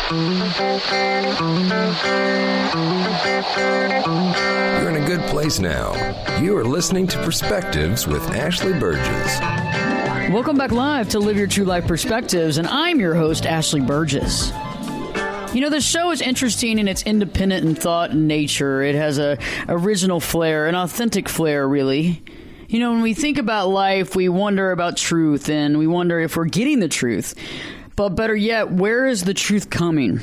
You're in a good place now. You are listening to Perspectives with Ashley Burgess. Welcome back live to Live Your True Life Perspectives, and I'm your host, Ashley Burgess. You know, the show is interesting in its independent in thought and nature. It has a original flair, an authentic flair, really. You know, when we think about life, we wonder about truth, and we wonder if we're getting the truth. But better yet, where is the truth coming?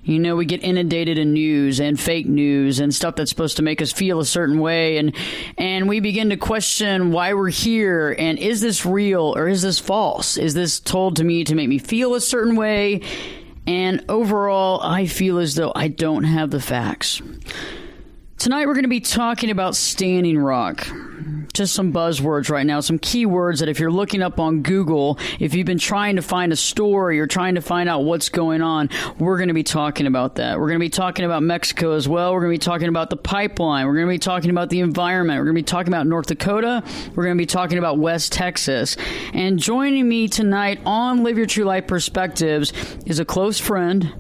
You know, we get inundated in news and fake news and stuff that's supposed to make us feel a certain way. And we begin to question why we're here. And is this real or is this false? Is this told to me to make me feel a certain way? And overall, I feel as though I don't have the facts. Tonight, we're going to be talking about Standing Rock. Just some buzzwords right now, some keywords that if you're looking up on Google, if you've been trying to find a story or trying to find out what's going on, we're going to be talking about that. We're going to be talking about Mexico as well. We're going to be talking about the pipeline. We're going to be talking about the environment. We're going to be talking about North Dakota. We're going to be talking about West Texas. And joining me tonight on Live Your True Life Perspectives is a close friend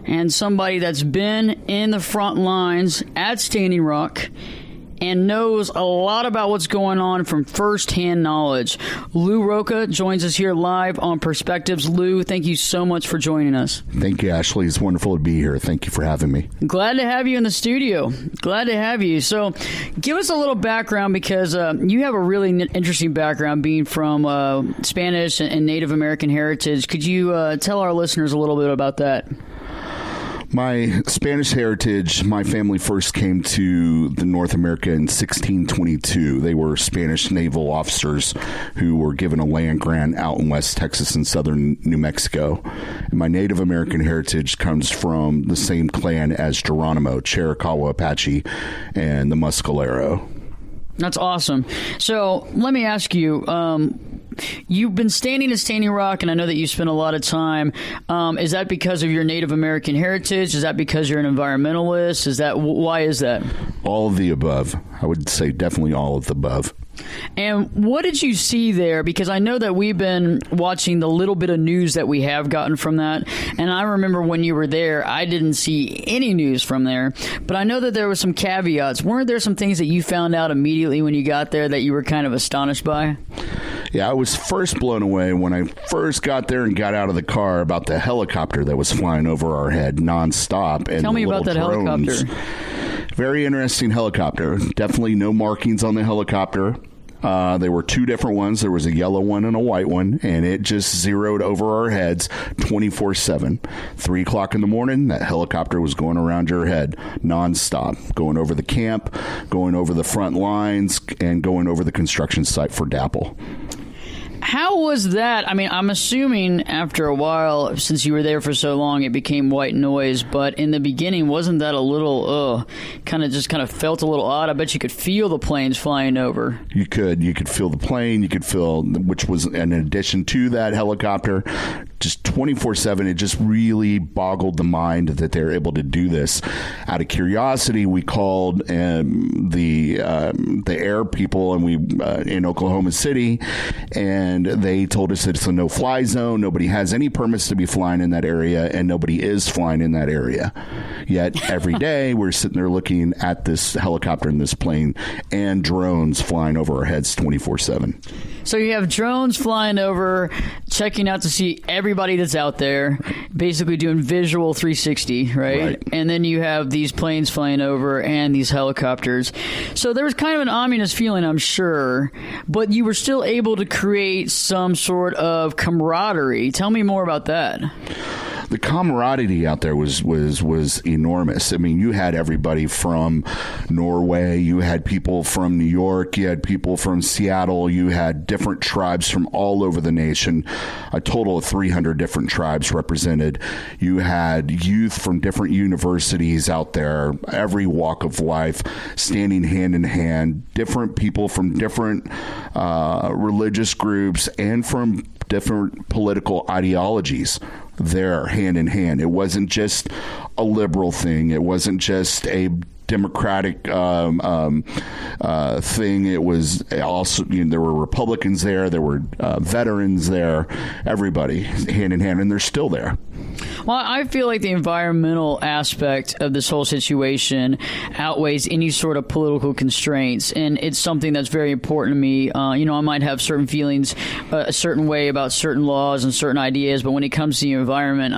and somebody that's been in the front lines at Standing Rock and knows a lot about what's going on from firsthand knowledge. Lou Rocha joins us here live on Perspectives. Lou, thank you so much for joining us. Thank you, Ashley. It's wonderful to be here. Thank you for having me. Glad to have you in the studio. Glad to have you. So give us a little background because you have a really interesting background being from Spanish and Native American heritage. Could you tell our listeners a little bit about that? My Spanish heritage, my family first came to the North America in 1622. They were Spanish naval officers who were given a land grant out in West Texas and southern New Mexico. And my Native American heritage comes from the same clan as Geronimo, Chiricahua Apache, and the Mescalero. That's awesome. So let me ask you, you've been standing at Standing Rock, and I know that you spent a lot of time. Is that because of your Native American heritage? Is that because you're an environmentalist? Why is that? All of the above. I would say definitely all of the above. And what did you see there? Because I know that we've been watching the little bit of news that we have gotten from that. And I remember when you were there, I didn't see any news from there. But I know that there were some caveats. Weren't there some things that you found out immediately when you got there that you were kind of astonished by? Yeah, I was first blown away when I first got there and got out of the car about the helicopter that was flying over our head nonstop. And tell me about that helicopter. Very interesting helicopter. Definitely no markings on the helicopter. There were two different ones. There was a yellow one and a white one, and it just zeroed over our heads 24/7. 3 o'clock in the morning, that helicopter was going around your head nonstop, going over the camp, going over the front lines, and going over the construction site for DAPL. How was that? I mean, I'm assuming after a while, since you were there for so long, it became white noise. But in the beginning, wasn't that a little, kind of felt a little odd? I bet you could feel the planes flying over. You could feel the plane. You could feel, which was in addition to that helicopter, just 24/7. It just really boggled the mind that they're able to do this. Out of curiosity, we called the air people, and we in Oklahoma City, and they told us that it's a no-fly zone. Nobody has any permits to be flying in that area, and nobody is flying in that area. Yet every day we're sitting there looking at this helicopter and this plane and drones flying over our heads 24/7. So you have drones flying over, checking out to see everybody that's out there, basically doing visual 360, right? And then you have these planes flying over and these helicopters. So there was kind of an ominous feeling, I'm sure, but you were still able to create some sort of camaraderie. Tell me more about that. The camaraderie out there was enormous. I mean, you had everybody from Norway, you had people from New York, you had people from Seattle, you had different tribes from all over the nation, a total of 300 different tribes represented. You had youth from different universities out there, every walk of life, standing hand in hand, different people from different religious groups and from different political ideologies there hand in hand. It wasn't just a liberal thing. It wasn't just a Democratic thing. It was also, there were Republicans there. There were veterans there. Everybody hand in hand, and they're still there. Well, I feel like the environmental aspect of this whole situation outweighs any sort of political constraints, and it's something that's very important to me. I might have certain feelings a certain way about certain laws and certain ideas, but when it comes to the environment,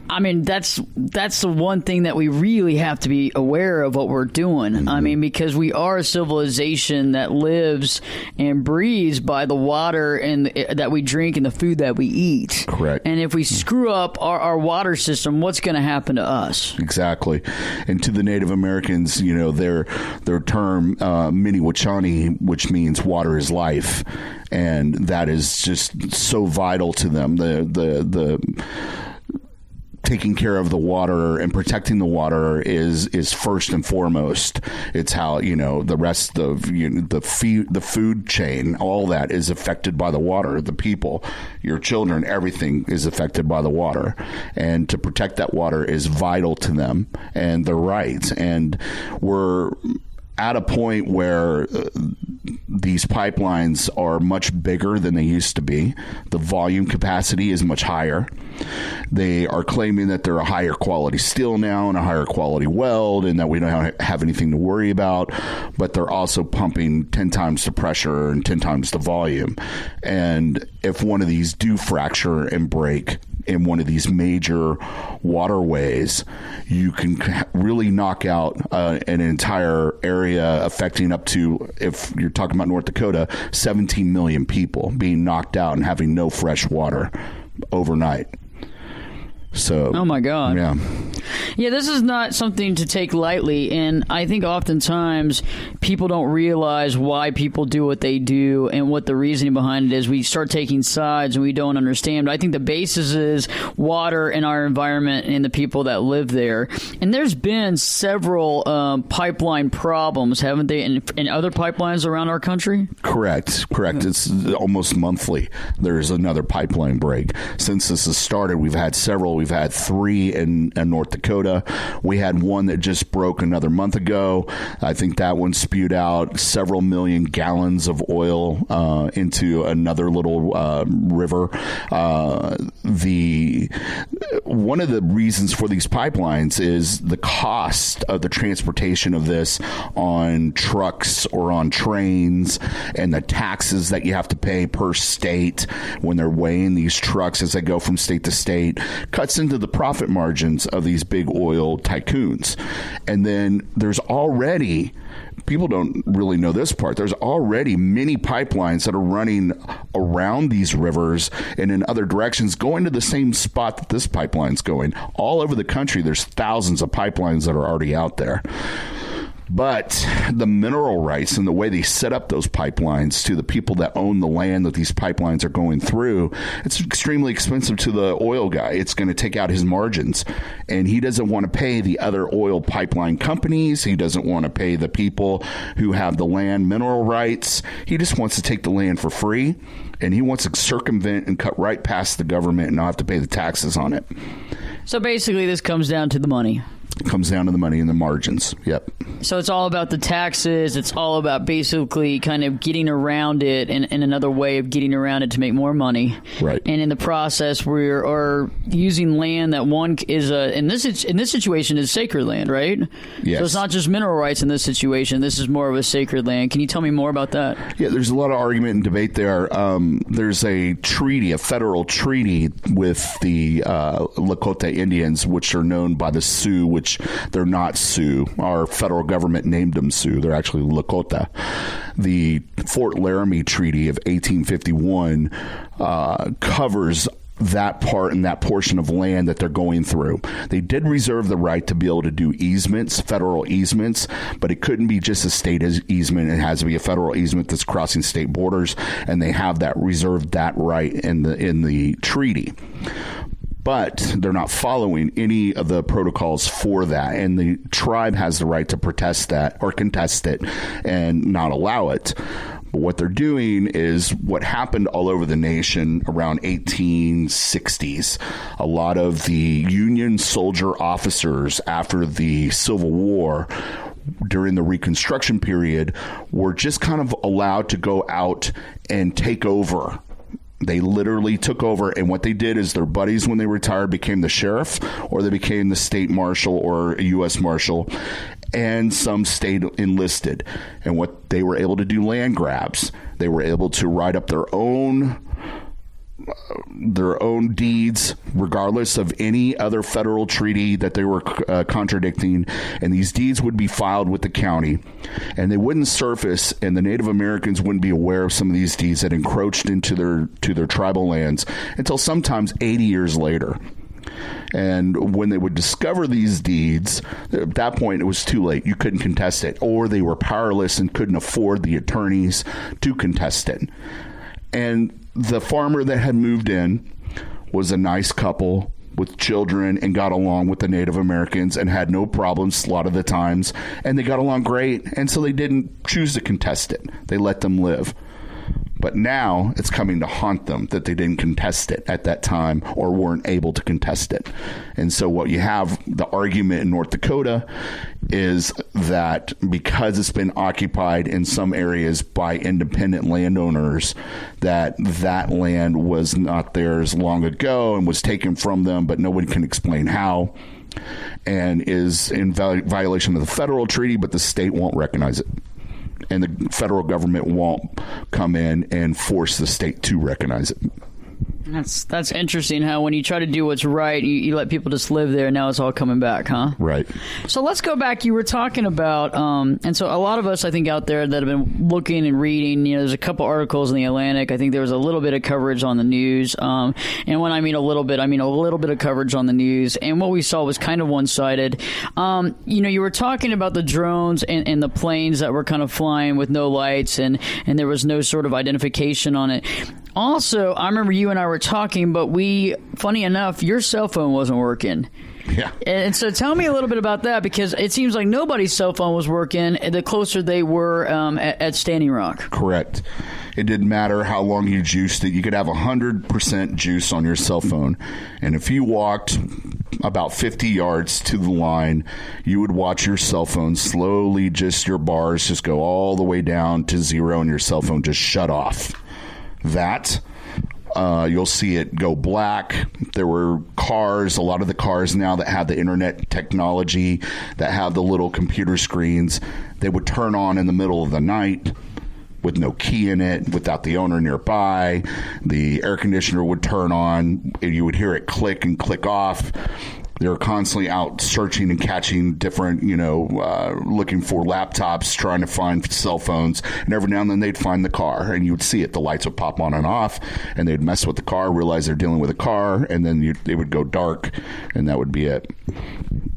that's the one thing that we really have to be aware of what we're doing. Mm-hmm. Because we are a civilization that lives and breathes by the water that we drink and the food that we eat. Correct. And if we screw up our water system, what's going to happen to us? Exactly. And to the Native Americans, their term Miniwachani, which means water is life, and that is just so vital to them. The taking care of the water and protecting the water is first and foremost. It's how, the rest of the food chain, all that is affected by the water. The people, your children, everything is affected by the water. And to protect that water is vital to them and their rights. And we're at a point where these pipelines are much bigger than they used to be. The volume capacity is much higher. They are claiming that they're a higher quality steel now and a higher quality weld, and that we don't have anything to worry about. But they're also pumping 10 times the pressure and 10 times the volume. And if one of these do fracture and break in one of these major waterways, you can really knock out an entire area affecting up to, if you're talking about North Dakota, 17 million people being knocked out and having no fresh water overnight. So, oh my God. Yeah, this is not something to take lightly, and I think oftentimes people don't realize why people do what they do and what the reasoning behind it is. We start taking sides and we don't understand. But I think the basis is water and our environment and the people that live there. And there's been several pipeline problems, haven't they, in other pipelines around our country? Correct. It's almost monthly. There's another pipeline break. Since this has started, we've had several. We've had 3 in North Dakota. We had one that just broke another month ago. I think that one spewed out several million gallons of oil into another little river. One of the reasons for these pipelines is the cost of the transportation of this on trucks or on trains, and the taxes that you have to pay per state when they're weighing these trucks as they go from state to state cuts into the profit margins of these big oil tycoons. And then there's already, people don't really know this part, there's already many pipelines that are running around these rivers and in other directions going to the same spot that this pipeline's going. All over the country, there's thousands of pipelines that are already out there. But the mineral rights and the way they set up those pipelines to the people that own the land that these pipelines are going through, it's extremely expensive to the oil guy. It's going to take out his margins. And he doesn't want to pay the other oil pipeline companies. He doesn't want to pay the people who have the land mineral rights. He just wants to take the land for free. And he wants to circumvent and cut right past the government and not have to pay the taxes on it. So basically this comes down to the money. It comes down to the money and the margins. Yep. So it's all about the taxes. It's all about basically kind of getting around it and another way of getting around it to make more money. Right. And in the process, we are using land that one is in this situation is sacred land, right? Yes. So it's not just mineral rights in this situation. This is more of a sacred land. Can you tell me more about that? Yeah, there's a lot of argument and debate there. There's a treaty, a federal treaty with the Lakota Indians, which are known by the Sioux, which they're not Sioux. Our federal government named them Sioux. They're actually Lakota. The Fort Laramie Treaty of 1851 covers that part and that portion of land that they're going through. They did reserve the right to be able to do easements, federal easements, but it couldn't be just a state easement. It has to be a federal easement that's crossing state borders, and they have that reserved that right in the treaty. But they're not following any of the protocols for that. And the tribe has the right to protest that or contest it and not allow it. But what they're doing is what happened all over the nation around 1860s. A lot of the Union soldier officers after the Civil War during the Reconstruction period were just kind of allowed to go out and take over They literally took over, and what they did is their buddies, when they retired, became the sheriff, or they became the state marshal or a U.S. marshal, and some stayed enlisted. And what they were able to do, land grabs. They were able to write up their own deeds, regardless of any other federal treaty that they were contradicting, and these deeds would be filed with the county, and they wouldn't surface, and the Native Americans wouldn't be aware of some of these deeds that encroached into their tribal lands until sometimes 80 years later. And when they would discover these deeds, at that point it was too late. You couldn't contest it, or they were powerless and couldn't afford the attorneys to contest it. And the farmer that had moved in was a nice couple with children and got along with the Native Americans and had no problems a lot of the times. And they got along great. And so they didn't choose to contest it. They let them live. But now it's coming to haunt them that they didn't contest it at that time or weren't able to contest it. And so what you have, the argument in North Dakota, is that because it's been occupied in some areas by independent landowners, that land was not theirs long ago and was taken from them, but nobody can explain how, and is in violation of the federal treaty, but the state won't recognize it. And the federal government won't come in and force the state to recognize it. That's interesting how when you try to do what's right, you let people just live there, and now it's all coming back, huh? Right. So let's go back. You were talking about, and so a lot of us, I think, out there that have been looking and reading, there's a couple articles in the Atlantic. I think there was a little bit of coverage on the news. And when I mean a little bit of coverage on the news. And what we saw was kind of one-sided. You were talking about the drones and the planes that were kind of flying with no lights, and there was no sort of identification on it. Also, I remember you and I were talking, but funny enough, your cell phone wasn't working. Yeah. And so tell me a little bit about that, because it seems like nobody's cell phone was working the closer they were at Standing Rock. Correct. It didn't matter how long you juiced it. You could have 100% juice on your cell phone. And if you walked about 50 yards to the line, you would watch your cell phone slowly, just your bars just go all the way down to zero, and your cell phone just shut off. You'll see it go black. There were cars, a lot of the cars now that have the internet technology, that have the little computer screens, they would turn on in the middle of the night with no key in it, without the owner nearby. The air conditioner would turn on, and you would hear it click and click off. They were constantly out searching and catching different, looking for laptops, trying to find cell phones. And every now and then they'd find the car, and you would see it. The lights would pop on and off, and they'd mess with the car, realize they're dealing with a car, and then they would go dark, and that would be it.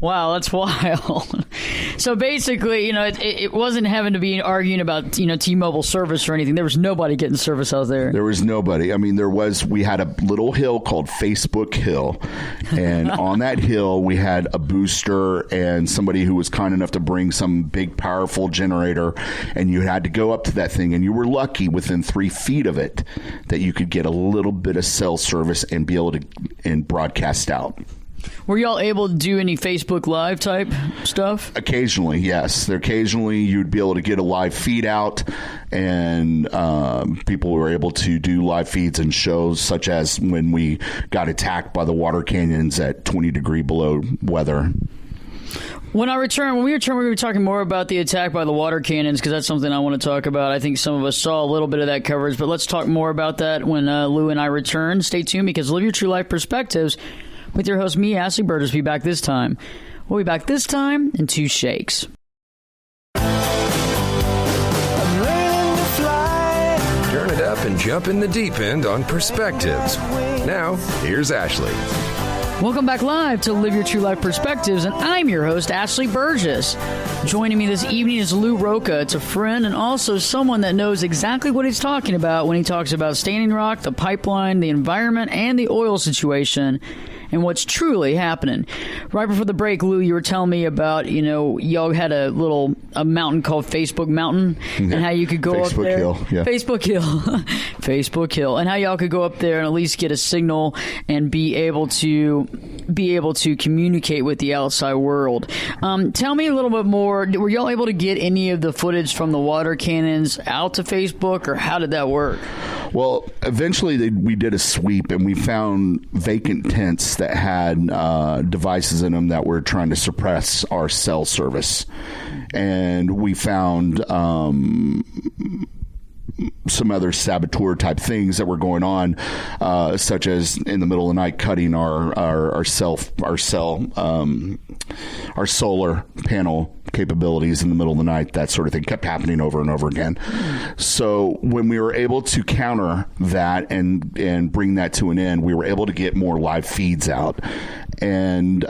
Wow, that's wild. So basically, it wasn't having to be arguing about, T-Mobile service or anything. There was nobody getting service out there. There was nobody. I mean, we had a little hill called Facebook Hill, and on that hill, we had a booster and somebody who was kind enough to bring some big, powerful generator, and you had to go up to that thing, and you were lucky within 3 feet of it that you could get a little bit of cell service and be able to broadcast out. Were y'all able to do any Facebook Live type stuff? Occasionally, yes. Occasionally, you'd be able to get a live feed out, and people were able to do live feeds and shows, such as when we got attacked by the water canyons at 20 degree below weather. When we return, we're going to be talking more about the attack by the water cannons, because that's something I want to talk about. I think some of us saw a little bit of that coverage, but let's talk more about that when Lou and I return. Stay tuned, because Live Your True Life Perspectives with your host, me, Ashley Burgess, will be back this time. We'll be back this time in 2 shakes. Turn it up and jump in the deep end on Perspectives. Now, here's Ashley. Welcome back live to Live Your True Life Perspectives, and I'm your host, Ashley Burgess. Joining me this evening is Lou Rocha. It's a friend and also someone that knows exactly what he's talking about when he talks about Standing Rock, the pipeline, the environment, and the oil situation, and what's truly happening. Right before the break, Lou, you were telling me about, y'all had a mountain called Facebook Mountain, and how you could go Facebook up there. Hill, yeah. Facebook Hill. Facebook Hill. And how y'all could go up there and at least get a signal and be able to communicate with the outside world. Tell me a little bit more. Were y'all able to get any of the footage from the water cannons out to Facebook, or how did that work? Well, eventually we did a sweep, and we found vacant tents that had devices in them that were trying to suppress our cell service. And we found some other saboteur type things that were going on, such as in the middle of the night cutting our solar panel capabilities in the middle of the night. That sort of thing kept happening over and over again. So when we were able to counter that and bring that to an end, we were able to get more live feeds out. And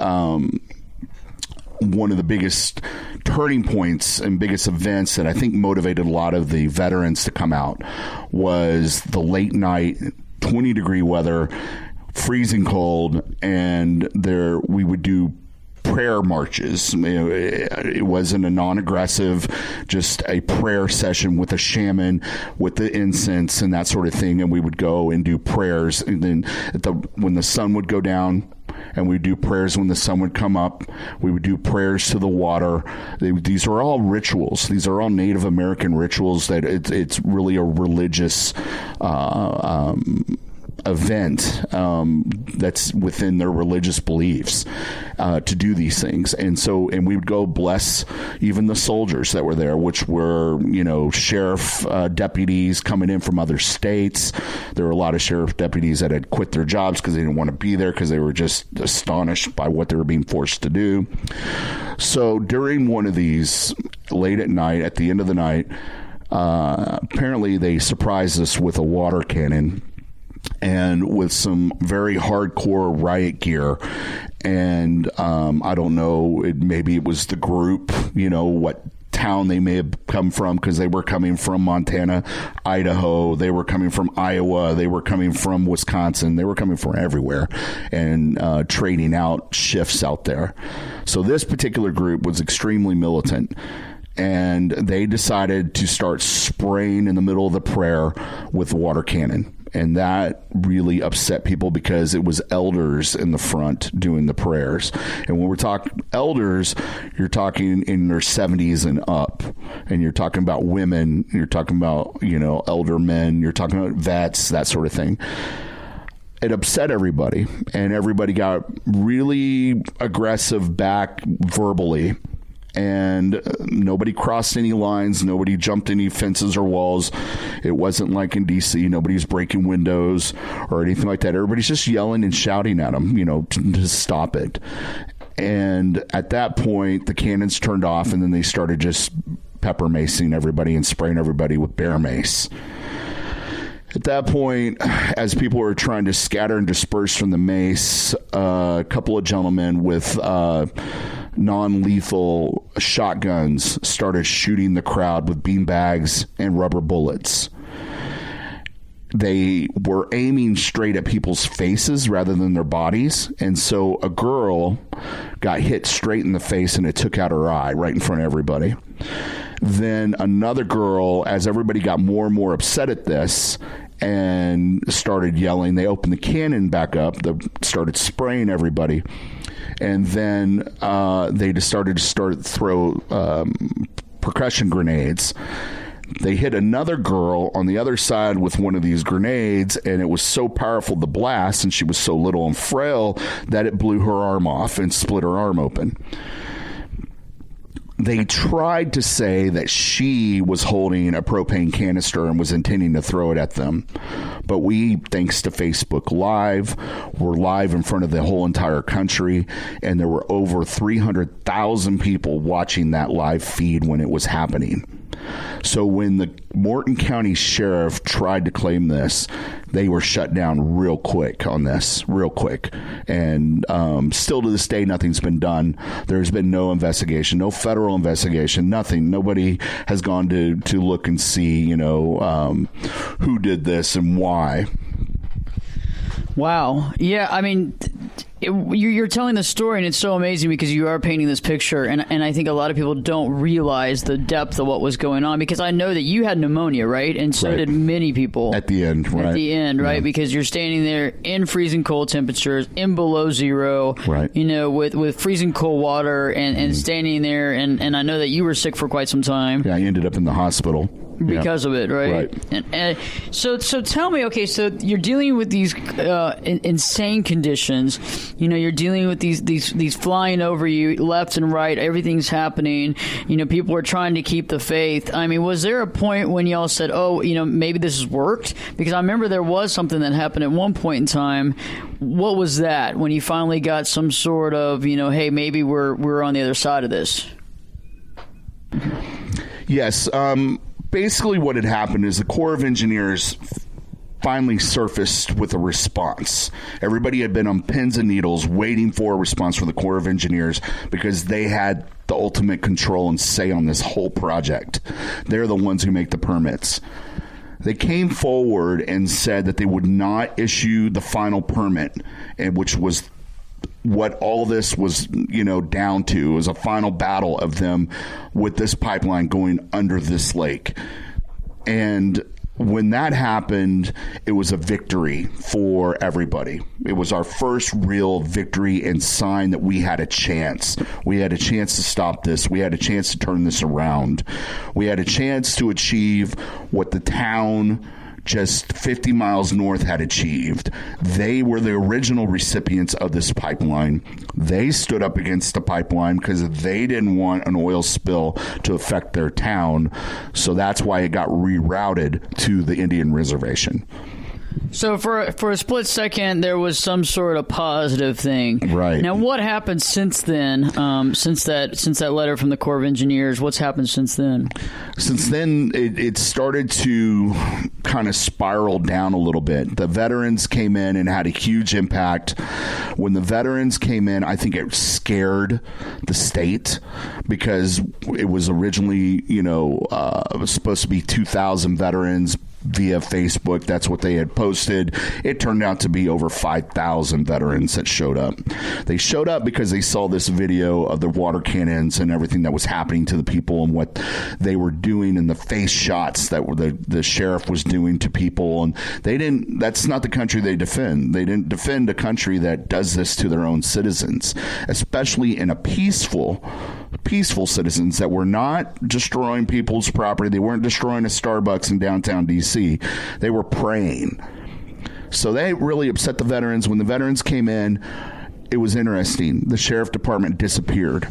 one of the biggest turning points and biggest events that I think motivated a lot of the veterans to come out was the late night, 20-degree weather, freezing cold, and we would do prayer marches. It wasn't a non-aggressive, just a prayer session with a shaman with the incense and that sort of thing, and we would go and do prayers. And then when the sun would go down, and we'd do prayers when the sun would come up. We would do prayers to the water. These are all rituals. These are all Native American rituals that it's really a religious event that's within their religious beliefs to do these things. And we would go bless even the soldiers that were there, which were, sheriff deputies coming in from other states. There were a lot of sheriff deputies that had quit their jobs because they didn't want to be there because they were just astonished by what they were being forced to do. So during one of these, late at night, at the end of the night, apparently they surprised us with a water cannon and with some very hardcore riot gear. And I don't know, maybe it was the group, what town they may have come from, because they were coming from Montana, Idaho, they were coming from Iowa, they were coming from Wisconsin, they were coming from everywhere, and trading out shifts out there. So this particular group was extremely militant, and they decided to start spraying in the middle of the prayer with water cannon. And that really upset people because it was elders in the front doing the prayers. And when we're talking elders, you're talking in their 70s and up. And you're talking about women, you're talking about, elder men, you're talking about vets, that sort of thing. It upset everybody. And everybody got really aggressive back verbally. And nobody crossed any lines. Nobody jumped any fences or walls. It wasn't like in D.C. Nobody's breaking windows or anything like that. Everybody's just yelling and shouting at them, to stop it. And at that point, the cannons turned off, and then they started just pepper macing everybody and spraying everybody with bear mace. At that point, as people were trying to scatter and disperse from the mace, a couple of gentlemen with non-lethal shotguns started shooting the crowd with beanbags and rubber bullets. They were aiming straight at people's faces rather than their bodies, and so a girl got hit straight in the face, and it took out her eye right in front of everybody. Then another girl, as everybody got more and more upset at this and started yelling, they opened the cannon back up, they started spraying everybody. And then they just started to throw percussion grenades. They hit another girl on the other side with one of these grenades, and it was so powerful, the blast, and she was so little and frail that it blew her arm off and split her arm open. They tried to say that she was holding a propane canister and was intending to throw it at them. But we, thanks to Facebook Live, were live in front of the whole entire country, and there were over 300,000 people watching that live feed when it was happening. So when the Morton County Sheriff tried to claim this, they were shut down real quick on this, real quick. And still to this day, nothing's been done. There's been no investigation, no federal investigation, nothing. Nobody has gone to look and see, who did this and why. Wow. Yeah, I mean, You're telling the story, and it's so amazing because you are painting this picture, and I think a lot of people don't realize the depth of what was going on, because I know that you had pneumonia, right? And so did many people. At the end, right? At the end, right? Yeah. Because you're standing there in freezing cold temperatures, in below zero, right? With freezing cold water, and standing there, and I know that you were sick for quite some time. Yeah, I ended up in the hospital. Because of it, right? And so tell me, okay, so you're dealing with these insane conditions. You're dealing with these flying over you left and right. Everything's happening. People are trying to keep the faith. I mean, was there a point when y'all said, oh, maybe this has worked? Because I remember there was something that happened at one point in time. What was that when you finally got some sort of, hey, maybe we're on the other side of this? Yes. Basically, what had happened is the Corps of Engineers finally surfaced with a response. Everybody had been on pins and needles waiting for a response from the Corps of Engineers because they had the ultimate control and say on this whole project. They're the ones who make the permits. They came forward and said that they would not issue the final permit, which was what all this was, down to. It was a final battle of them with this pipeline going under this lake. And when that happened, it was a victory for everybody. It was our first real victory and sign that we had a chance. We had a chance to stop this. We had a chance to turn this around. We had a chance to achieve what the town just 50 miles north had achieved. They were the original recipients of this pipeline. They stood up against the pipeline because they didn't want an oil spill to affect their town. So that's why it got rerouted to the Indian reservation. So for a split second, there was some sort of positive thing. Right. Now, what happened since then? Since that letter from the Corps of Engineers, what's happened since then? Since then, it started to kind of spiral down a little bit. The veterans came in and had a huge impact. When the veterans came in, I think it scared the state because it was originally, it was supposed to be 2,000 veterans via Facebook. That's what they had posted. It turned out to be over 5,000 veterans that showed up. They showed up because they saw this video of the water cannons and everything that was happening to the people and what they were doing and the face shots that the sheriff was doing to people. And that's not the country they defend. They didn't defend a country that does this to their own citizens, especially in a peaceful citizens that were not destroying people's property. They weren't destroying a Starbucks in downtown D.C. They were praying. So they really upset the veterans. When the veterans came in, it was interesting. The sheriff department disappeared.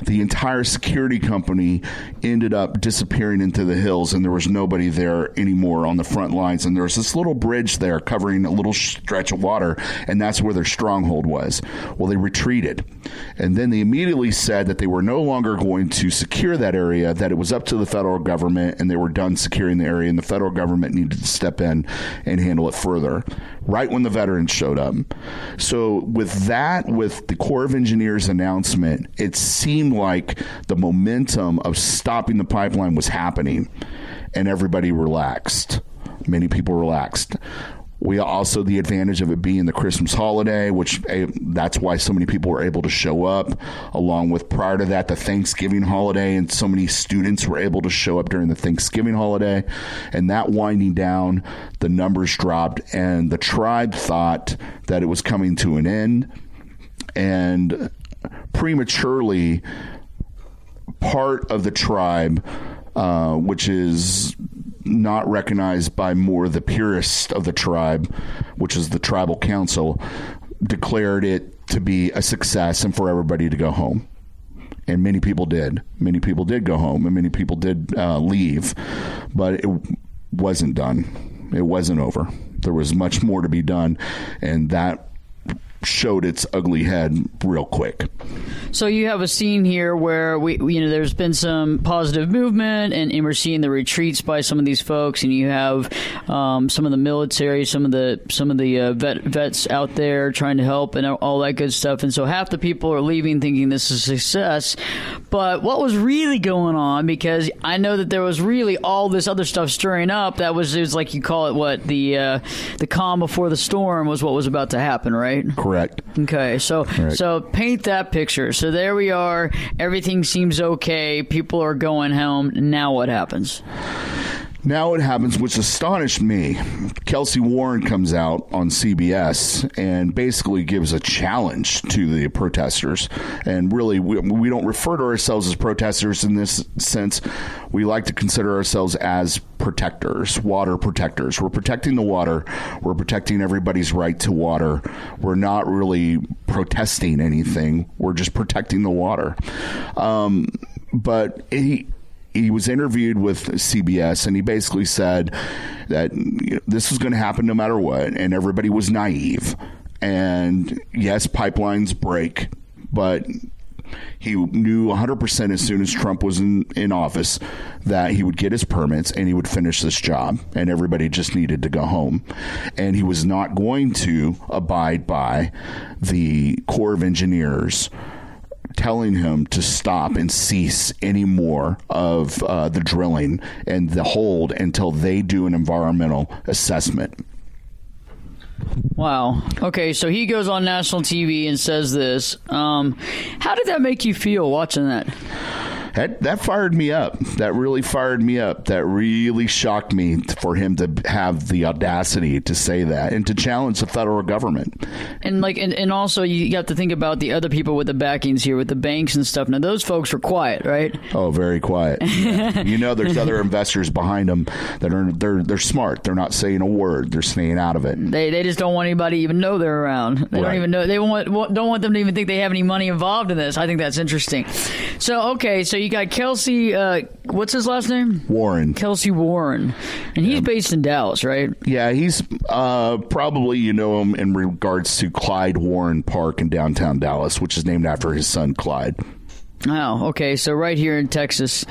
The entire security company ended up disappearing into the hills, and there was nobody there anymore on the front lines. And there was this little bridge there covering a little stretch of water, and that's where their stronghold was. Well, they retreated. And then they immediately said that they were no longer going to secure that area, that it was up to the federal government, and they were done securing the area, and the federal government needed to step in and handle it further, right when the veterans showed up. So with the Corps of Engineers announcement, it seemed like the momentum of stopping the pipeline was happening, and everybody relaxed. Many people relaxed. We also, the advantage of it being the Christmas holiday, which that's why so many people were able to show up, along with prior to that, the Thanksgiving holiday, and so many students were able to show up during the Thanksgiving holiday. And that winding down, the numbers dropped, and the tribe thought that it was coming to an end. And prematurely, part of the tribe, which is not recognized by more the purest of the tribe, which is the tribal council, declared it to be a success and for everybody to go home. And many people did. Many people did go home, and many people did leave. But it wasn't done. It wasn't over. There was much more to be done, and that showed its ugly head real quick. So you have a scene here where there's been some positive movement, and we're seeing the retreats by some of these folks, and you have some of the military, some of the vets out there trying to help and all that good stuff. And so half the people are leaving thinking this is a success. But what was really going on? Because I know that there was really all this other stuff stirring up. It was like you call it, the calm before the storm was what was about to happen, right? Correct. Correct. Okay, so paint that picture. So there we are. Everything seems okay. People are going home. Now what happens? Now what happens, which astonished me, Kelsey Warren comes out on CBS and basically gives a challenge to the protesters. And really, we don't refer to ourselves as protesters in this sense. We like to consider ourselves as protectors, water protectors. We're protecting the water. We're protecting everybody's right to water. We're not really protesting anything. We're just protecting the water. But he was interviewed with CBS, and he basically said that this was going to happen no matter what, and everybody was naive. And yes, pipelines break, but he knew 100% as soon as Trump was in office that he would get his permits and he would finish this job, and everybody just needed to go home. And he was not going to abide by the Corps of Engineers telling him to stop and cease any more of the drilling and the hold until they do an environmental assessment. Wow. Okay, so he goes on national TV and says this. How did that make you feel watching that? That fired me up. That really fired me up. That really shocked me for him to have the audacity to say that and to challenge the federal government. And and also you have to think about the other people with the backings here, with the banks and stuff. Now those folks are quiet, right? Oh, very quiet. Yeah. There's other investors behind them that they're smart. They're not saying a word. They're staying out of it. They just don't want anybody to even know they're around. They don't even know. They don't want them to even think they have any money involved in this. I think that's interesting. So you got Kelsey, what's his last name? Warren. Kelsey Warren. And he's based in Dallas, right? Yeah, he's probably, him in regards to Clyde Warren Park in downtown Dallas, which is named after his son, Clyde. Oh, okay. So right here in Texas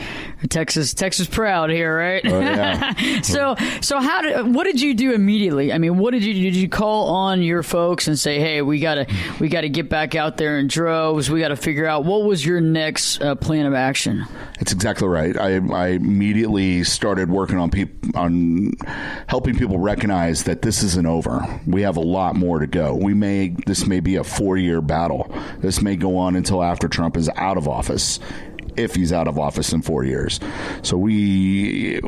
proud here, right? Oh, yeah. So what did you do immediately? I mean, what did you call on your folks and say, hey, we gotta get back out there in droves. We got to figure out what was your next plan of action? It's exactly right. I immediately started working on helping people recognize that this isn't over. We have a lot more to go. This may be a 4-year battle. This may go on until after Trump is out of office, if he's out of office in 4 years. So we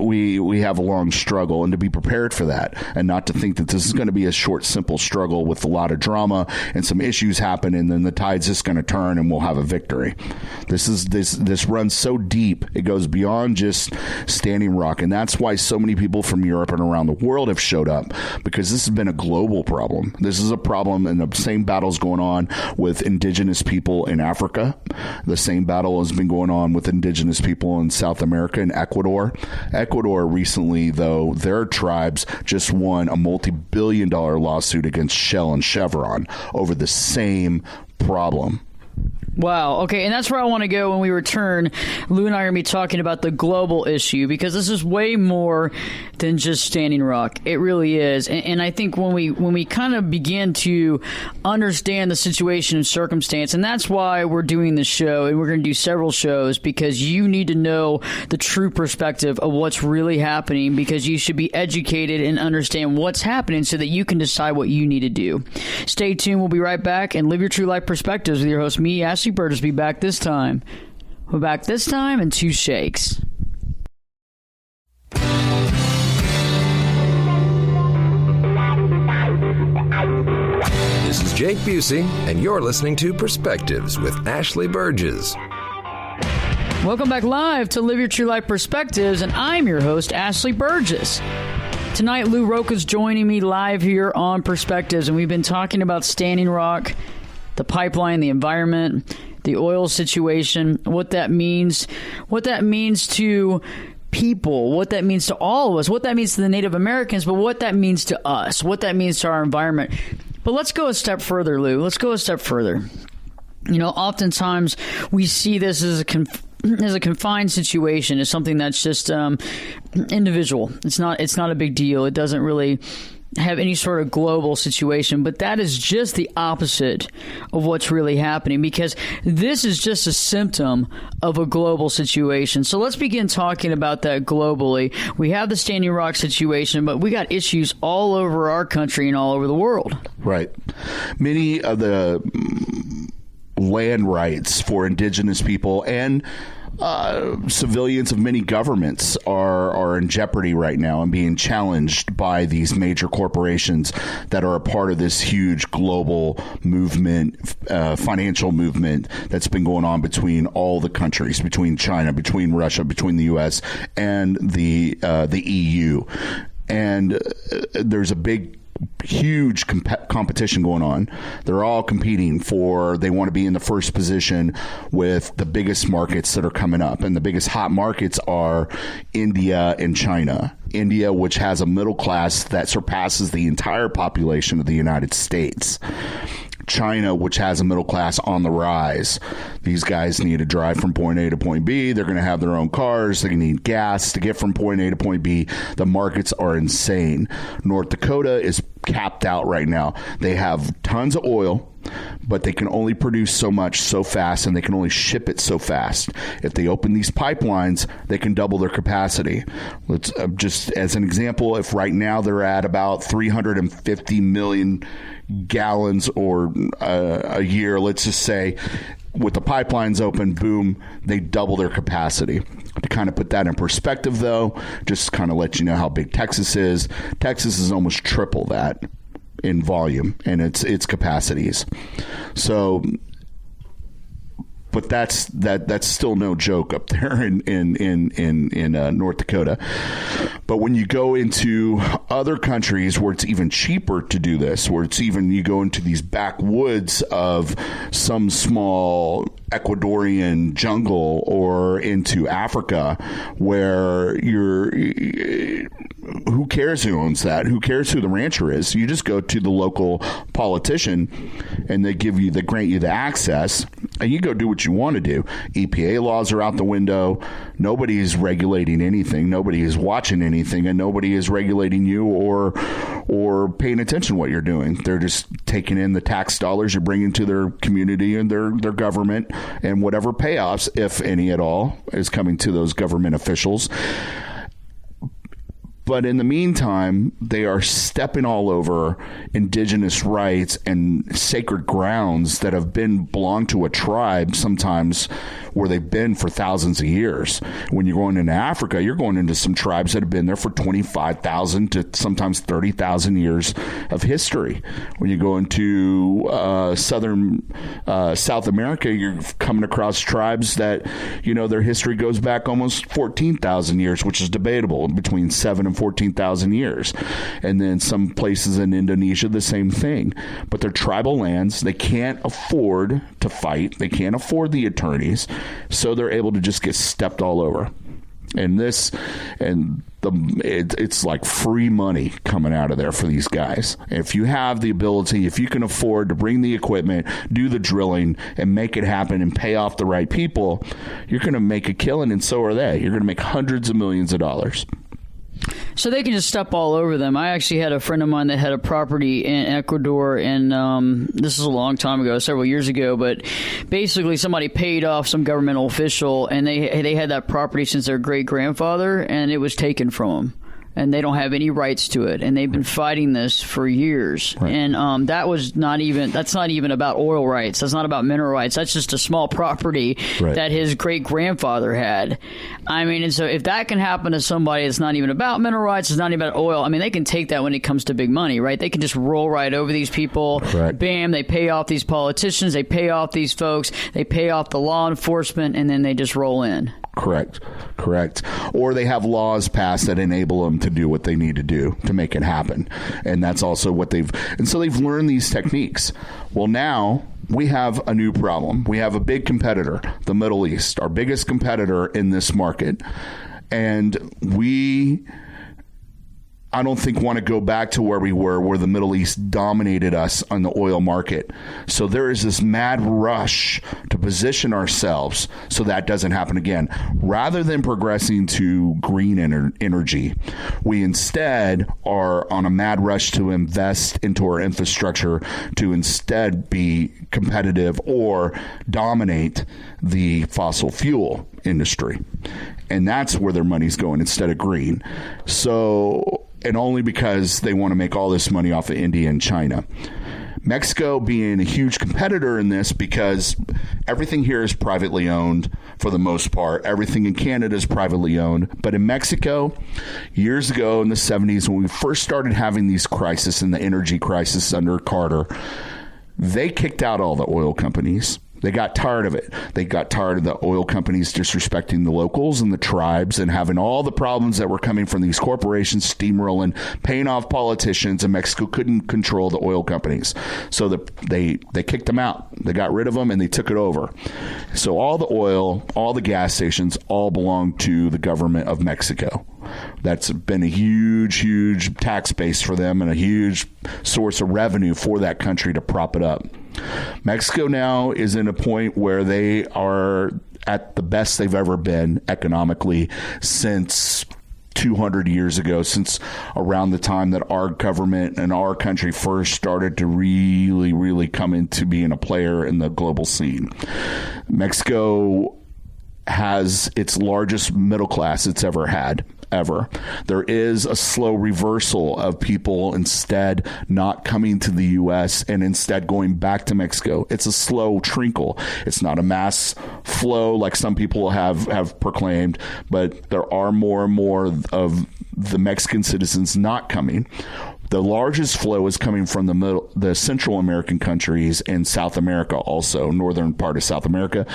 have a long struggle, and to be prepared for that, and not to think that this is going to be a short, simple struggle with a lot of drama and some issues happen, and then the tide's just going to turn and we'll have a victory. This runs so deep, it goes beyond just Standing Rock, and that's why so many people from Europe and around the world have showed up, because this has been a global problem. This is a problem, and the same battle's going on with indigenous people in Africa. The same battle has been going on with indigenous people in South America and Ecuador. Ecuador recently, though, their tribes just won a multi-billion-dollar lawsuit against Shell and Chevron over the same problem. Wow. Okay. And that's where I want to go when we return. Lou and I are going to be talking about the global issue, because this is way more than just Standing Rock. It really is. And I think when we kind of begin to understand the situation and circumstance, and that's why we're doing this show, and we're going to do several shows, because you need to know the true perspective of what's really happening, because you should be educated and understand what's happening so that you can decide what you need to do. Stay tuned. We'll be right back and live your true life perspectives with your host, me, Ashley Burgess. Be back this time. We're back this time in 2 shakes. This is Jake Busey, and you're listening to Perspectives with Ashley Burgess. Welcome back live to Live Your True Life Perspectives, and I'm your host, Ashley Burgess. Tonight, Lou Rocha's joining me live here on Perspectives, and we've been talking about Standing Rock, the pipeline, the environment, the oil situation, what that means to people, what that means to all of us, what that means to the Native Americans, but what that means to us, what that means to our environment. But let's go a step further, Lou. Let's go a step further. Oftentimes we see this as a confined situation, as something that's just individual. It's not a big deal. It doesn't really have any sort of global situation, but that is just the opposite of what's really happening, because this is just a symptom of a global situation. So let's begin talking about that globally. We have the Standing Rock situation, but we got issues all over our country and all over the world. Right. Many of the land rights for indigenous people and civilians of many governments are in jeopardy right now and being challenged by these major corporations that are a part of this huge global movement, financial movement that's been going on between all the countries, between China, between Russia, between the U.S. and the EU. And there's a huge competition going on. They're all competing they want to be in the first position with the biggest markets that are coming up. And the biggest hot markets are India and China. India, which has a middle class that surpasses the entire population of the United States. China, which has a middle class on the rise. These guys need to drive from point A to point B. They're going to have their own cars. They need gas to get from point A to point B. The markets are insane. North Dakota is capped out right now. They have tons of oil, but they can only produce so much so fast, and they can only ship it so fast. If they open these pipelines, they can double their capacity. Let's just as an example, if right now they're at about 350 million gallons or a year, let's just say, with the pipelines open, boom, they double their capacity. To kind of put that in perspective, though, just kind of let you know how big Texas is. Texas is almost triple that in volume and its capacities. So, but that's still no joke up there in North Dakota. But when you go into other countries where it's even cheaper to do this, where it's even, you go into these backwoods of some small Ecuadorian jungle or into Africa, where who cares who owns that? Who cares who the rancher is? You just go to the local politician and they grant you the access, and you go do what you want to do. EPA laws are out the window. Nobody is regulating anything. Nobody is watching anything, and nobody is regulating you or paying attention to what you're doing. They're just taking in the tax dollars you're bringing to their community and their government, and whatever payoffs, if any at all, is coming to those government officials. But in the meantime, they are stepping all over indigenous rights and sacred grounds that have belonged to a tribe sometimes where they've been for thousands of years. When you're going into Africa, you're going into some tribes that have been there for 25,000 to sometimes 30,000 years of history. When you go into South America, you're coming across tribes that, their history goes back almost 14,000 years, which is debatable, between 7 and 14,000 years. And then some places in Indonesia, the same thing. But they're tribal lands. They can't afford to fight. They can't afford the attorneys. So they're able to just get stepped all over. And it's like free money coming out of there for these guys. If you have the ability, if you can afford to bring the equipment, do the drilling, and make it happen and pay off the right people, you're going to make a killing, and so are they. You're going to make hundreds of millions of dollars. So they can just step all over them. I actually had a friend of mine that had a property in Ecuador, and this is a long time ago, several years ago, but basically somebody paid off some governmental official, and they had that property since their great-grandfather, and it was taken from them. And they don't have any rights to it, and they've been fighting this for years. Right. And that's not even about oil rights. That's not about mineral rights. That's just a small property that his great grandfather had. I mean, and so if that can happen to somebody, it's not even about mineral rights. It's not even about oil. I mean, they can take that when it comes to big money, right? They can just roll right over these people. Right. Bam! They pay off these politicians. They pay off these folks. They pay off the law enforcement, and then they just roll in. Correct. Or they have laws passed that enable them to do what they need to do to make it happen. And that's also what they've learned these techniques. Well, now we have a new problem. We have a big competitor, the Middle East, our biggest competitor in this market. And we I don't think want to go back to where we were, where the Middle East dominated us on the oil market. So there is this mad rush to position ourselves so that doesn't happen again. Rather than progressing to green energy, we instead are on a mad rush to invest into our infrastructure to instead be competitive or dominate the fossil fuel industry. And that's where their money's going instead of green. So, and only because they want to make all this money off of India and China. Mexico being a huge competitor in this because everything here is privately owned for the most part. Everything in Canada is privately owned. But in Mexico, years ago in the 70s, when we first started having these crises and the energy crisis under Carter, they kicked out all the oil companies. They got tired of it. They got tired of the oil companies disrespecting the locals and the tribes and having all the problems that were coming from these corporations steamrolling, paying off politicians, and Mexico couldn't control the oil companies. So they kicked them out. They got rid of them and they took it over. So all the oil, all the gas stations, all belong to the government of Mexico. That's been a huge tax base for them and a huge source of revenue for that country to prop it up. Mexico now is in a point where they are at the best they've ever been economically since 200 years ago, since around the time that our government and our country first started to really come into being a player in the global scene. Mexico has its largest middle class it's ever had. There is a slow reversal of people instead not coming to the U.S. and instead going back to Mexico. It's a slow trickle. It's not a mass flow like some people have proclaimed, but there are more and more of the Mexican citizens not coming. The largest flow is coming from the Central American countries and South America, also northern part of South America,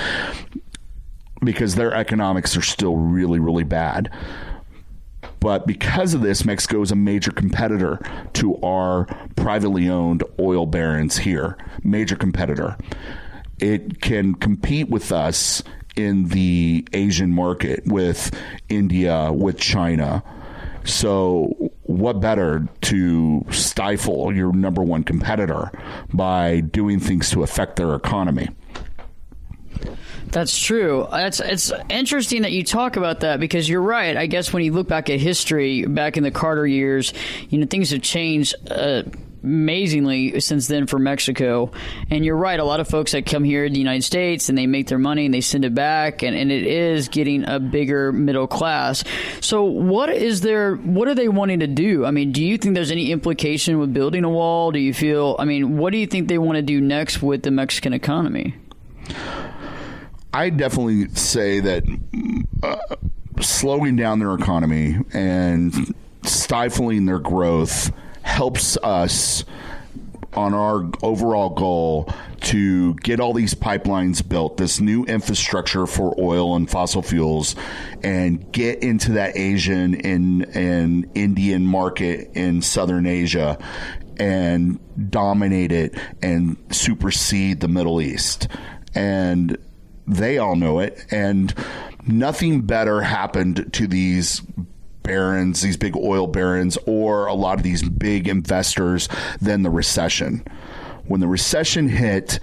because their economics are still really bad. But because of this, Mexico is a major competitor to our privately owned oil barons here. Major competitor. It can compete with us in the Asian market with India, with China. So what better to stifle your number one competitor by doing things to affect their economy? That's true. It's interesting that you talk about that because you're right. I guess when you look back at history, back in the Carter years, things have changed amazingly since then for Mexico. And you're right. A lot of folks that come here to the United States and they make their money and they send it back, and it is getting a bigger middle class. So what are they wanting to do? I mean, do you think there's any implication with building a wall? Do you feel, what do you think they want to do next with the Mexican economy? I definitely say that slowing down their economy and stifling their growth helps us on our overall goal to get all these pipelines built, this new infrastructure for oil and fossil fuels, and get into that Asian and Indian market in Southern Asia and dominate it and supersede the Middle East. And they all know it, and nothing better happened to these barons, these big oil barons, or a lot of these big investors than the recession. When the recession hit,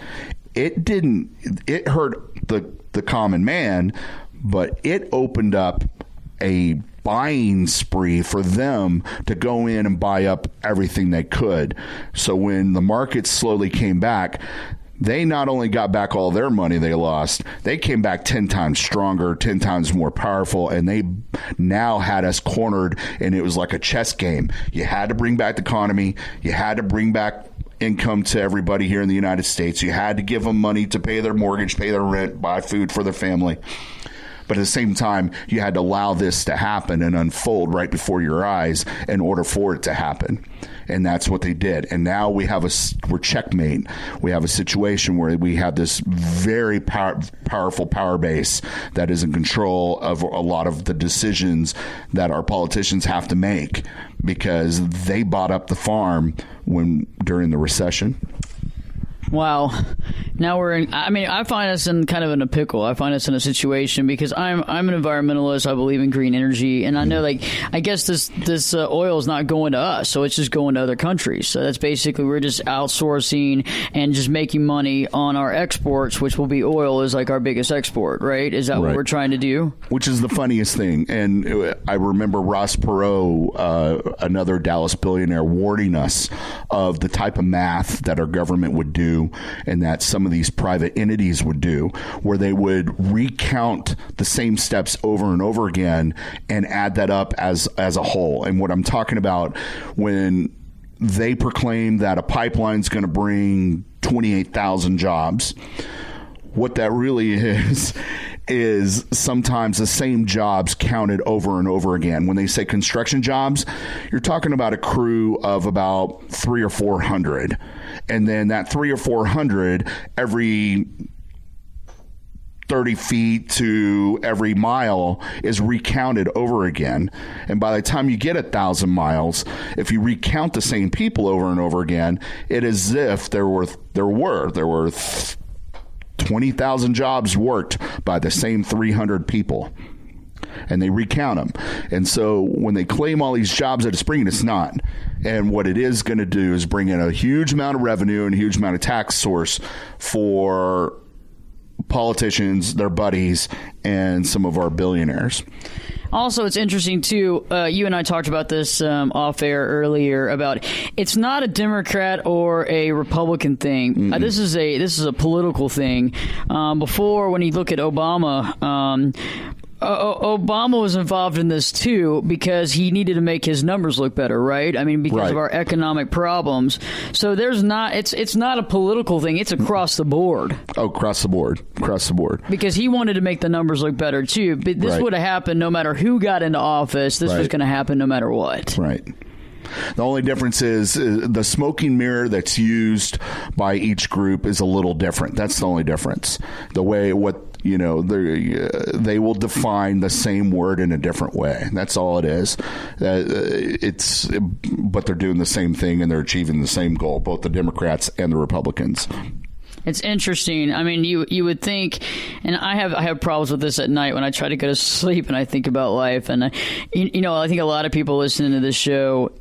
it hurt the common man, but it opened up a buying spree for them to go in and buy up everything they could. So when the market slowly came back, they not only got back all their money they lost, they came back 10 times stronger, 10 times more powerful, and they now had us cornered, and it was like a chess game. You had to bring back the economy. You had to bring back income to everybody here in the United States. You had to give them money to pay their mortgage, pay their rent, buy food for their family. But at the same time, you had to allow this to happen and unfold right before your eyes in order for it to happen. And that's what they did. And now we're checkmate. We have a situation where we have this very powerful power base that is in control of a lot of the decisions that our politicians have to make because they bought up the farm during the recession. Wow. Now we're in, I find us in kind of in a pickle. I find us in a situation because I'm an environmentalist. I believe in green energy. And I know, I guess this oil is not going to us. So it's just going to other countries. So that's basically, we're just outsourcing and just making money on our exports, which will be oil is like our biggest export, right? Is that what we're trying to do? Which is the funniest thing. And I remember Ross Perot, another Dallas billionaire, warning us of the type of math that our government would do and that some of these private entities would do, where they would recount the same steps over and over again and add that up as a whole. And what I'm talking about, when they proclaim that a pipeline is going to bring 28,000 jobs, what that really is sometimes the same jobs counted over and over again. When they say construction jobs, you're talking about a crew of about 300 or 400. And then that 300 or 400 every 30 feet to every mile is recounted over again. And by the time you get 1,000 miles, if you recount the same people over and over again, it is as if there were 20,000 jobs worked by the same 300 people, and they recount them. And so when they claim all these jobs that it's bringing, it's not. And what it is going to do is bring in a huge amount of revenue and a huge amount of tax source for politicians, their buddies, and some of our billionaires. Also, it's interesting, too, you and I talked about this off air earlier, about it's not a Democrat or a Republican thing. This is a political thing. Before, when you look at Obama, Obama was involved in this, too, because he needed to make his numbers look better, right? I mean, because of our economic problems. So it's not a political thing. It's across the board. Oh, across the board. Across the board. Because he wanted to make the numbers look better, too. But this would have happened no matter who got into office. This was going to happen no matter what. Right. The only difference is the smoking mirror that's used by each group is a little different. That's the only difference. The way they will define the same word in a different way. That's all it is. But they're doing the same thing and they're achieving the same goal, both the Democrats and the Republicans. It's interesting. I mean, you would think, and I have problems with this at night when I try to go to sleep and I think about life. And I think a lot of people listening to this show,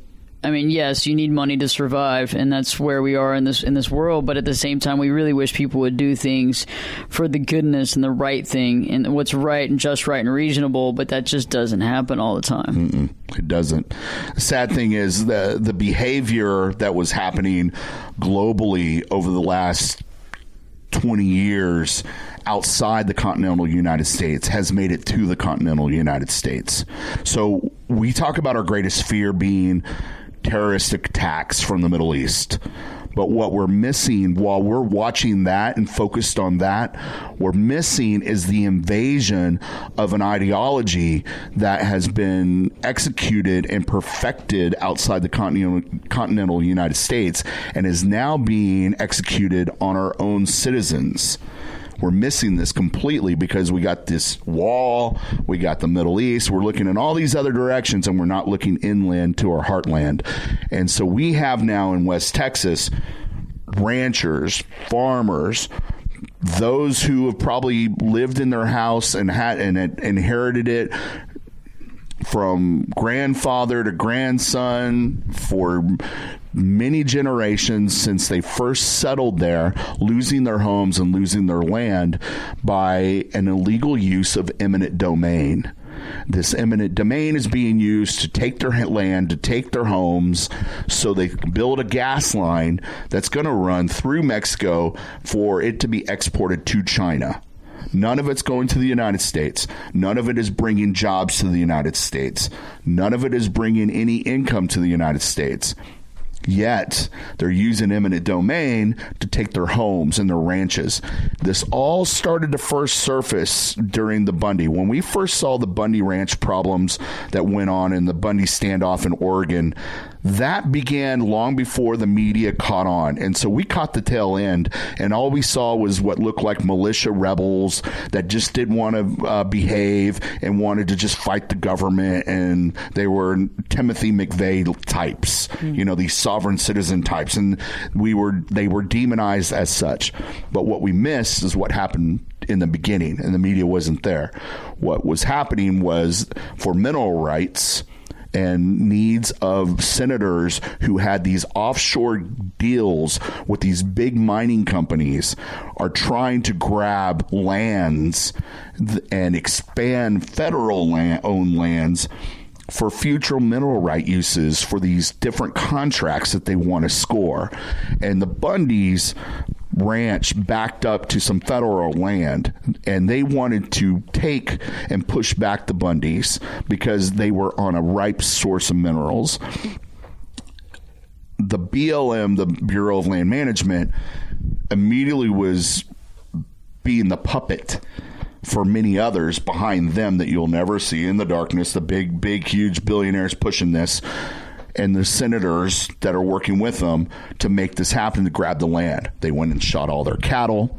I mean, yes, you need money to survive, and that's where we are in this world. But at the same time, we really wish people would do things for the goodness and the right thing and what's right and just right and reasonable. But that just doesn't happen all the time. It doesn't. The sad thing is the behavior that was happening globally over the last 20 years outside the continental United States has made it to the continental United States. So we talk about our greatest fear being terrorist attacks from the Middle East. But what we're missing while we're watching that and focused on that, we're missing is the invasion of an ideology that has been executed and perfected outside the continental United States and is now being executed on our own citizens. We're missing this completely because we got this wall, we got the Middle East, we're looking in all these other directions, and we're not looking inland to our heartland. And so we have now in West Texas ranchers, farmers, those who have probably lived in their house and inherited it from grandfather to grandson for many generations since they first settled there, losing their homes and losing their land by an illegal use of eminent domain. This eminent domain is being used to take their land, to take their homes, so they can build a gas line that's going to run through Mexico for it to be exported to China. None of it's going to the United States. None of it is bringing jobs to the United States. None of it is bringing any income to the United States. Yet, they're using eminent domain to take their homes and their ranches. This all started to first surface during the Bundy. When we first saw the Bundy Ranch problems that went on in the Bundy standoff in Oregon, That began long before the media caught on. And so we caught the tail end, and all we saw was what looked like militia rebels that just didn't want to behave and wanted to just fight the government. And they were Timothy McVeigh types, these sovereign citizen types. And they were demonized as such. But what we missed is what happened in the beginning, and the media wasn't there. What was happening was for mineral rights and needs of senators who had these offshore deals with these big mining companies are trying to grab lands and expand federal owned lands for future mineral right uses for these different contracts that they want to score. And the Bundys ranch backed up to some federal land, and they wanted to take and push back the Bundys because they were on a ripe source of minerals. The BLM, the Bureau of Land Management, immediately was being the puppet for many others behind them that you'll never see in the darkness, the big, huge billionaires pushing this, and the senators that are working with them to make this happen, to grab the land. They went and shot all their cattle.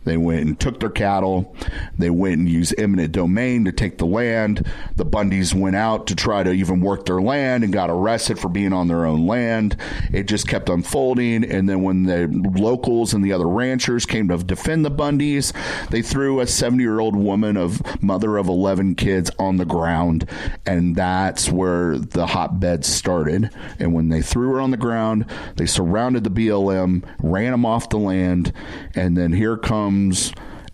They went and took their cattle. They went and used eminent domain to take the land. The Bundys went out to try to even work their land and got arrested for being on their own land. It just kept unfolding. And then when the locals and the other ranchers came to defend the Bundys, they threw a 70-year-old woman, mother of 11 kids, on the ground. And that's where the hotbed started. And when they threw her on the ground, they surrounded the BLM, ran them off the land, and then here comes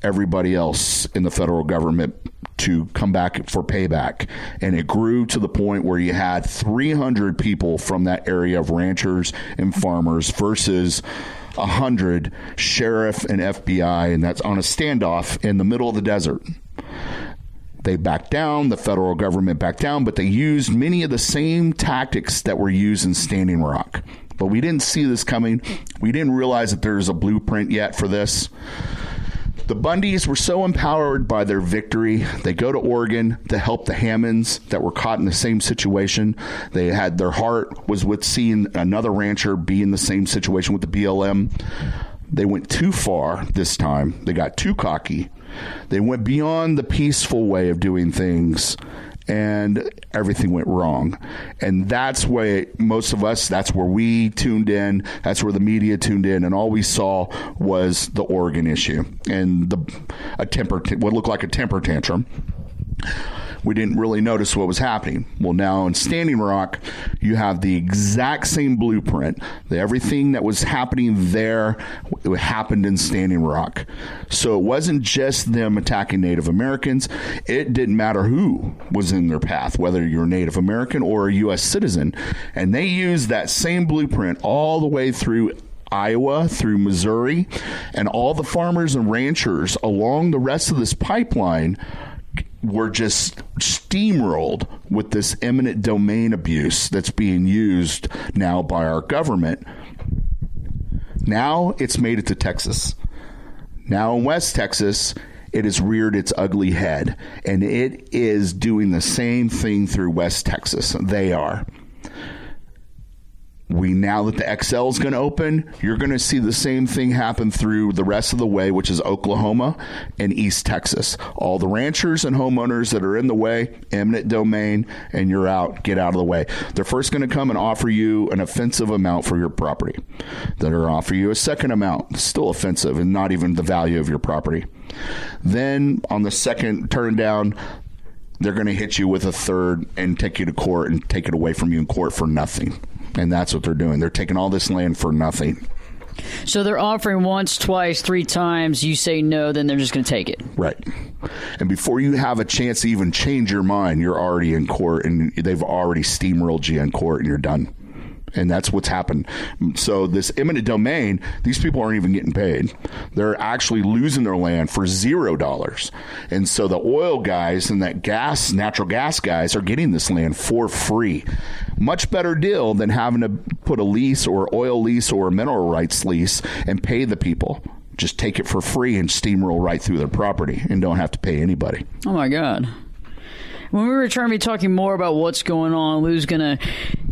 everybody else in the federal government to come back for payback. And it grew to the point where you had 300 people from that area of ranchers and farmers versus 100 sheriff and FBI, and that's on a standoff in the middle of the desert. They backed down, the federal government backed down, but they used many of the same tactics that were used in Standing Rock. But we didn't see this coming. We didn't realize that there's a blueprint yet for this. The Bundys were so empowered by their victory, they go to Oregon to help the Hammonds that were caught in the same situation. They had their heart was with seeing another rancher be in the same situation with the BLM. They went too far this time. They got too cocky. They went beyond the peaceful way of doing things, and everything went wrong. And that's why most of us, that's where we tuned in. That's where the media tuned in. And all we saw was the Oregon issue and what looked like a temper tantrum. We didn't really notice what was happening. Well, now in Standing Rock, you have the exact same blueprint. Everything that was happening there, it happened in Standing Rock. So it wasn't just them attacking Native Americans. It didn't matter who was in their path, whether you're Native American or a U.S. citizen. And they used that same blueprint all the way through Iowa, through Missouri, and all the farmers and ranchers along the rest of this pipeline were just steamrolled with this eminent domain abuse that's being used now by our government. Now it's made it to Texas. Now in West Texas, it has reared its ugly head, and it is doing the same thing through West Texas. They are. Now that the XL is going to open, you're going to see the same thing happen through the rest of the way, which is Oklahoma and East Texas. All the ranchers and homeowners that are in the way, eminent domain, and you're out. Get out of the way. They're first going to come and offer you an offensive amount for your property. They're going to offer you a second amount, still offensive, and not even the value of your property. Then on the second turn down, they're going to hit you with a third and take you to court and take it away from you in court for nothing. And that's what they're doing. They're taking all this land for nothing. So they're offering once, twice, 3 times. You say no, then they're just going to take it. Right. And before you have a chance to even change your mind, you're already in court, and they've already steamrolled you in court, and you're done. And that's what's happened. So this eminent domain, these people aren't even getting paid. They're actually losing their land for $0. And so the oil guys and that natural gas guys are getting this land for free. Much better deal than having to put a lease or oil lease or a mineral rights lease and pay the people. Just take it for free and steamroll right through their property and don't have to pay anybody. Oh, my God. When we return, we'll be talking more about what's going on. Lou's going to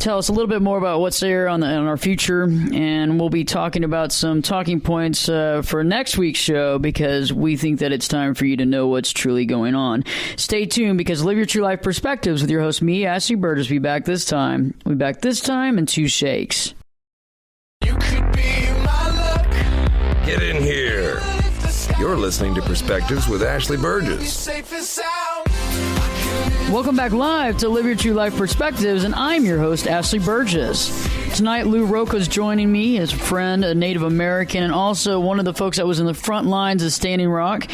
tell us a little bit more about what's there on our future, and we'll be talking about some talking points for next week's show, because we think that it's time for you to know what's truly going on. Stay tuned, because Live Your True Life Perspectives with your host, me, Ashley Burgess, will be back this time. We'll be back this time in 2 shakes. You could be my luck. Get in here. You're listening to Perspectives with Ashley Burgess. Welcome back live to Live Your True Life Perspectives, and I'm your host, Ashley Burgess. Tonight, Lou Rocha is joining me as a friend, a Native American, and also one of the folks that was in the front lines of Standing Rock.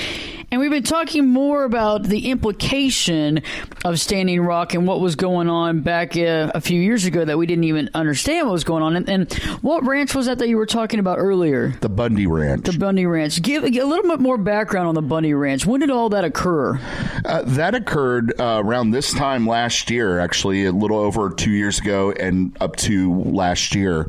And we've been talking more about the implication of Standing Rock and what was going on back a few years ago that we didn't even understand what was going on. And what ranch was that you were talking about earlier? The Bundy Ranch. The Bundy Ranch. Give a little bit more background on the Bundy Ranch. When did all that occur? That occurred around this time last year, actually, a little over 2 years ago and up to last year.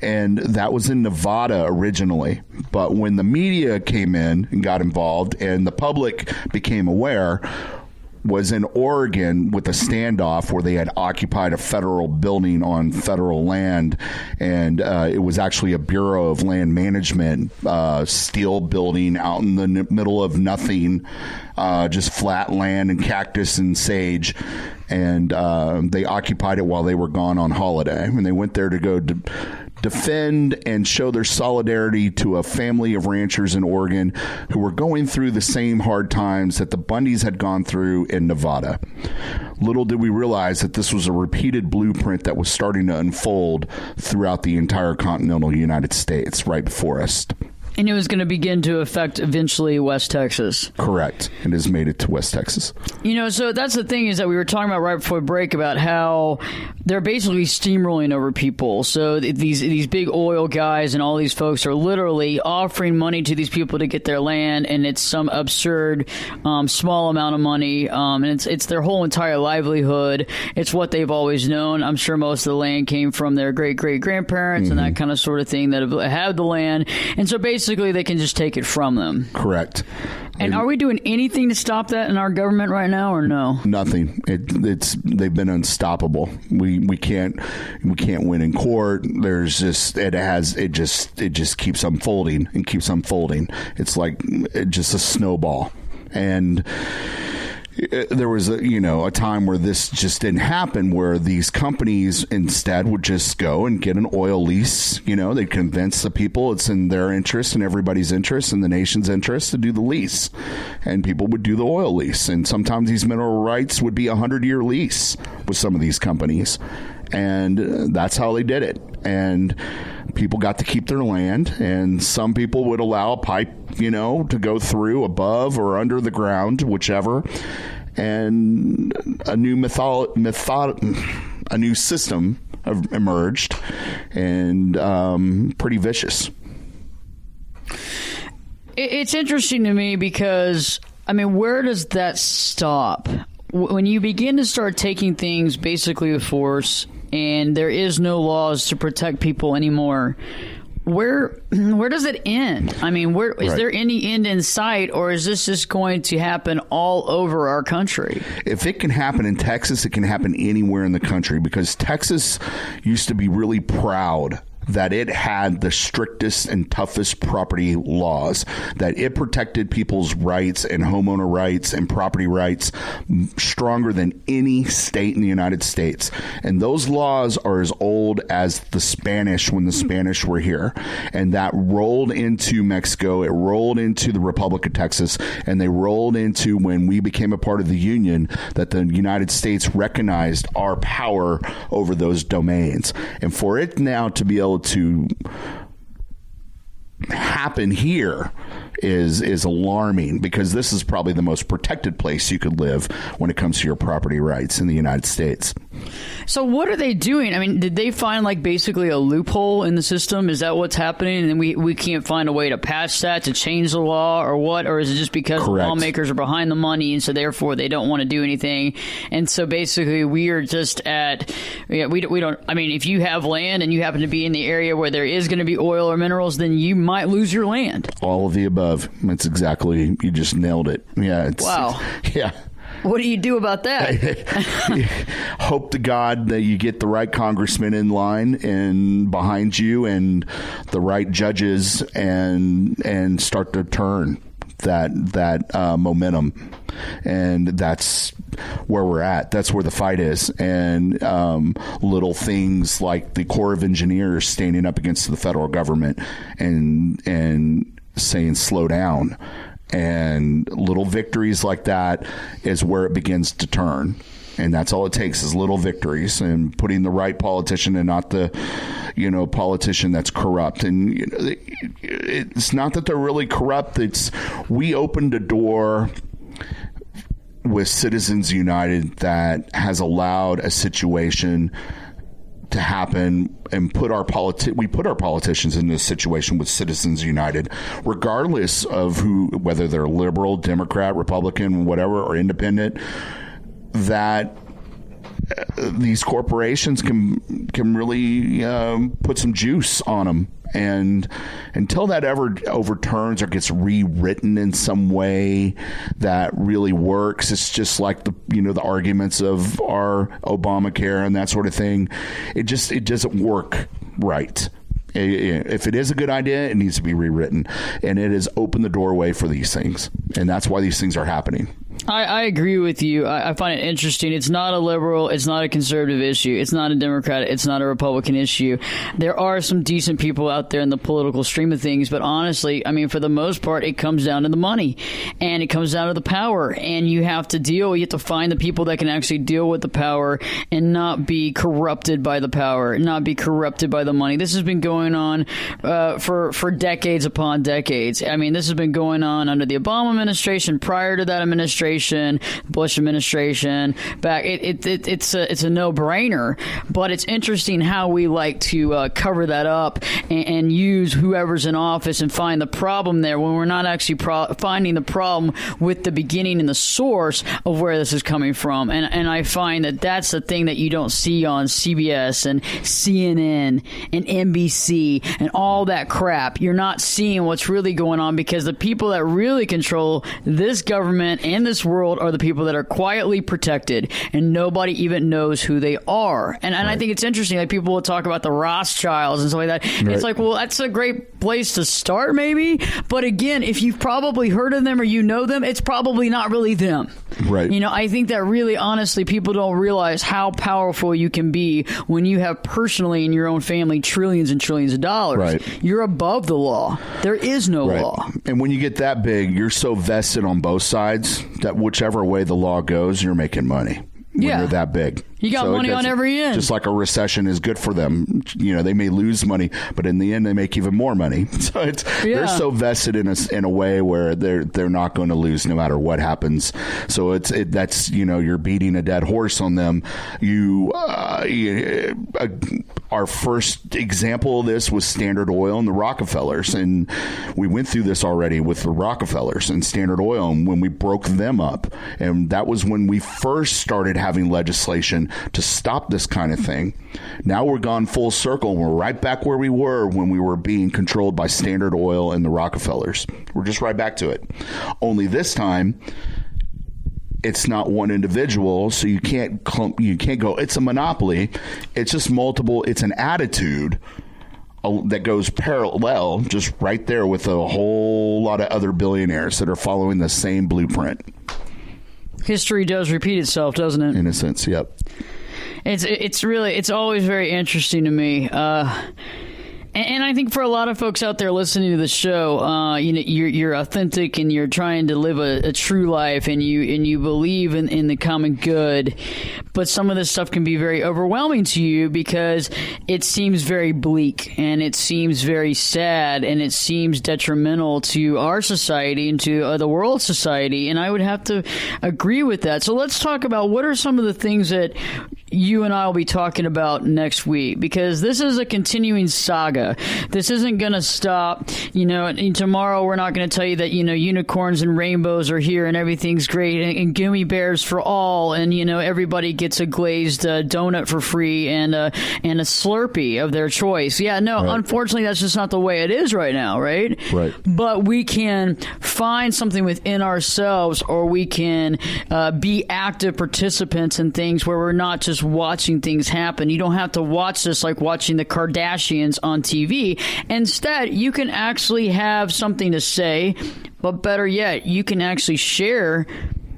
And that was in Nevada originally. But when the media came in and got involved and the public became aware, was in Oregon with a standoff where they had occupied a federal building on federal land. And it was actually a Bureau of Land Management steel building out in the middle of nothing, just flat land and cactus and sage. And they occupied it while they were gone on holiday. And they went there to go defend and show their solidarity to a family of ranchers in Oregon who were going through the same hard times that the Bundys had gone through in Nevada. Little did we realize that this was a repeated blueprint that was starting to unfold throughout the entire continental United States right before us. And it was going to begin to affect eventually West Texas. Correct. It has made it to West Texas. You know, so that's the thing is that we were talking about right before break about how they're basically steamrolling over people. So these big oil guys and all these folks are literally offering money to these people to get their land, and it's some absurd small amount of money. And it's their whole entire livelihood. It's what they've always known. I'm sure most of the land came from their great-great-grandparents and that kind of sort of thing that have had the land. And so basically they can just take it from them. Correct. And are we doing anything to stop that in our government right now, or no? Nothing. They've been unstoppable. We can't win in court. There's just it just keeps unfolding and keeps unfolding. It's like just a snowball. And there was a time where this just didn't happen, where these companies instead would just go and get an oil lease. They'd convince the people it's in their interest and everybody's interest and the nation's interest to do the lease, and people would do the oil lease. And sometimes these mineral rights would be a 100-year lease with some of these companies, and that's how they did it. And people got to keep their land, and some people would allow a pipe, to go through above or under the ground, whichever. And a new a new system emerged, and pretty vicious. It's interesting to me because, where does that stop? When you begin to start taking things basically with force, and there is no laws to protect people anymore, where does it end? Is there any end in sight, or is this just going to happen all over our country? If it can happen in Texas, it can happen anywhere in the country, because Texas used to be really proud that it had the strictest and toughest property laws, that it protected people's rights and homeowner rights and property rights stronger than any state in the United States. And those laws are as old as the Spanish, when the Spanish were here. And that rolled into Mexico, it rolled into the Republic of Texas, and they rolled into when we became a part of the Union, that the United States recognized our power over those domains. And for it now to be able to happen here is alarming, because this is probably the most protected place you could live when it comes to your property rights in the United States. So what are they doing? Did they find basically a loophole in the system? Is that what's happening, and we can't find a way to patch that, to change the law, or what? Or is it just because Correct. lawmakers are behind the money, and so therefore they don't want to do anything? And so basically we are just we don't. If you have land and you happen to be in the area where there is going to be oil or minerals, then you might lose your land. All of the above. It's exactly, you just nailed it. Yeah. Wow. Yeah. What do you do about that? Hope to God that you get the right congressman in line and behind you and the right judges and start to turn that momentum. And that's where we're at. That's where the fight is. And little things like the Corps of Engineers standing up against the federal government and saying slow down. And little victories like that is where it begins to turn. And that's all it takes is little victories and putting the right politician and not the, politician that's corrupt. And it's not that they're really corrupt. It's we opened a door with Citizens United that has allowed a situation to happen and we put our politicians in this situation with Citizens United, regardless of whether they're liberal, Democrat, Republican, whatever, or independent, that these corporations can really put some juice on them. And until that ever overturns or gets rewritten in some way that really works, it's just like the arguments of our Obamacare and that sort of thing. It doesn't work right. If it is a good idea, it needs to be rewritten, and it has opened the doorway for these things, and that's why these things are happening. I agree with you. I find it interesting. It's not a liberal. It's not a conservative issue. It's not a Democrat. It's not a Republican issue. There are some decent people out there in the political stream of things, but honestly, I mean, for the most part, it comes down to the money, and it comes down to the power, and you have to find the people that can actually deal with the power and not be corrupted by the power, not be corrupted by the money. This has been going on for decades upon decades. I mean, this has been going on under the Obama administration, prior to that administration, Bush administration. Back, it's a no-brainer. But it's interesting how we like to cover that up and use whoever's in office and find the problem there when we're not actually finding the problem with the beginning and the source of where this is coming from. And I find that that's the thing that you don't see on CBS and CNN and NBC and all that crap. You're not seeing what's really going on, because the people that really control this government and this world are the people that are quietly protected, and nobody even knows who they are. And right. I think it's interesting. Like, people will talk about the Rothschilds and stuff like that. Right. It's like, well, that's a great place to start, maybe. But again, if you've probably heard of them or you know them, it's probably not really them. Right. I think that really, honestly, people don't realize how powerful you can be when you have personally in your own family trillions and trillions of dollars. Right. You're above the law. There is no law. And when you get that big, you're so vested on both sides that whichever way the law goes, you're making money when you're that big. You got money on every end. Just like a recession is good for them. They may lose money, but in the end, they make even more money. So they're so vested in a way where they're not going to lose no matter what happens. So that's you're beating a dead horse on them. Our first example of this was Standard Oil and the Rockefellers, and we went through this already with the Rockefellers and Standard Oil, and when we broke them up, and that was when we first started having legislation to stop this kind of thing. Now we're gone full circle, and we're right back where we were when we were being controlled by Standard Oil and the Rockefellers. We're just right back to it. Only this time, it's not one individual, so you can't go, it's a monopoly. It's just multiple. It's an attitude that goes parallel, just right there with a whole lot of other billionaires that are following the same blueprint. History does repeat itself, doesn't it? In a sense, yep. It's always very interesting to me. And I think for a lot of folks out there listening to the show, you're authentic and you're trying to live a true life, and you believe in the common good. But some of this stuff can be very overwhelming to you because it seems very bleak, and it seems very sad, and it seems detrimental to our society and to the world society. And I would have to agree with that. So let's talk about what are some of the things that you and I will be talking about next week, because this is a continuing saga. This isn't going to stop. And tomorrow we're not going to tell you that, unicorns and rainbows are here and everything's great and gummy bears for all. And, everybody gets a glazed donut for free and a Slurpee of their choice. Yeah, no, right. Unfortunately, that's just not the way it is right now, right? Right. But we can find something within ourselves, or we can be active participants in things where we're not just watching things happen. You don't have to watch this like watching the Kardashians on TV. Instead, you can actually have something to say, but better yet, you can actually share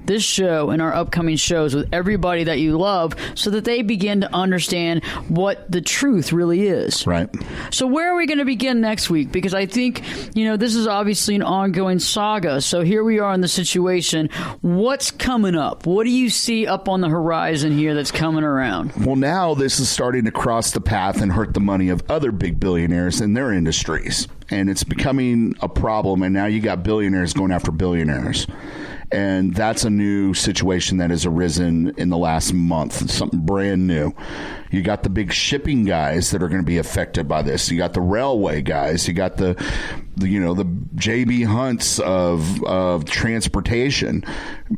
this show and our upcoming shows with everybody that you love, so that they begin to understand what the truth really is. Right. So where are we going to begin next week? Because I think, this is obviously an ongoing saga. So here we are in the situation. What's coming up? What do you see up on the horizon here that's coming around? Well, now this is starting to cross the path and hurt the money of other big billionaires in their industries. And it's becoming a problem. And now you got billionaires going after billionaires. And that's a new situation that has arisen in the last month. It's something brand new. You got the big shipping guys that are going to be affected by this. You got the railway guys. You got the JB Hunts of transportation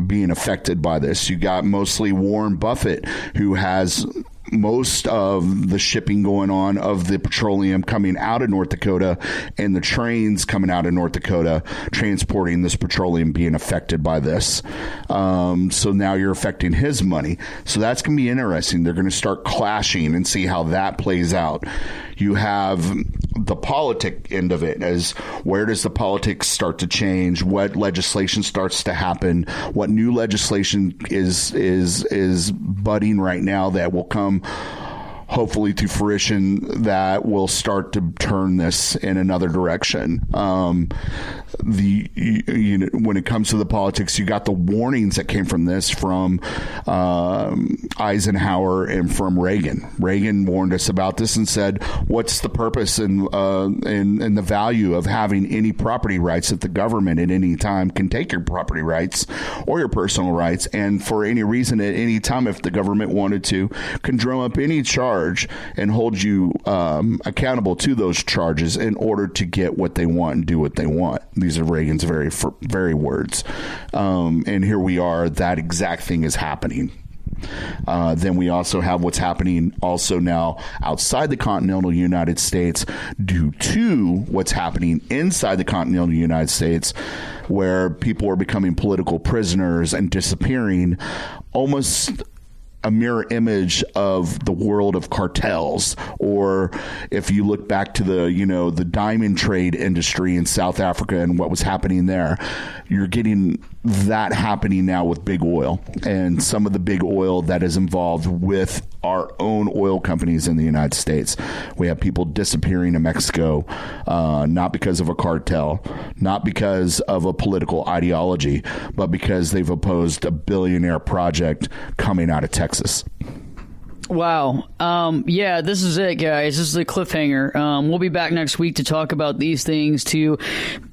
being affected by this. You got mostly Warren Buffett, who has most of the shipping going on of the petroleum coming out of North Dakota, and the trains coming out of North Dakota transporting this petroleum being affected by this. So now you're affecting his money. So that's going to be interesting. They're going to start clashing and see how that plays out. You have the politic end of it, as where does the politics start to change? What legislation starts to happen? What new legislation is budding right now that will come hopefully to fruition that will start to turn this in another direction. When it comes to the politics, you got the warnings that came from this from Eisenhower and from Reagan. Reagan warned us about this and said, "What's the purpose and the value of having any property rights if the government at any time can take your property rights or your personal rights, and for any reason at any time, if the government wanted to, can drum up any charge and hold you accountable to those charges in order to get what they want and do what they want." These are Reagan's very words. And here we are. That exact thing is happening. Then we also have what's happening also now outside the continental United States due to what's happening inside the continental United States, where people are becoming political prisoners and disappearing, almost a mirror image of the world of cartels. Or if you look back to the diamond trade industry in South Africa and what was happening there, you're getting that happening now with big oil, and some of the big oil that is involved with our own oil companies in the United States. We have people disappearing in Mexico, not because of a cartel, not because of a political ideology, but because they've opposed a billionaire project coming out of Texas. Wow. Yeah, this is it, guys. This is the cliffhanger. We'll be back next week to talk about these things, to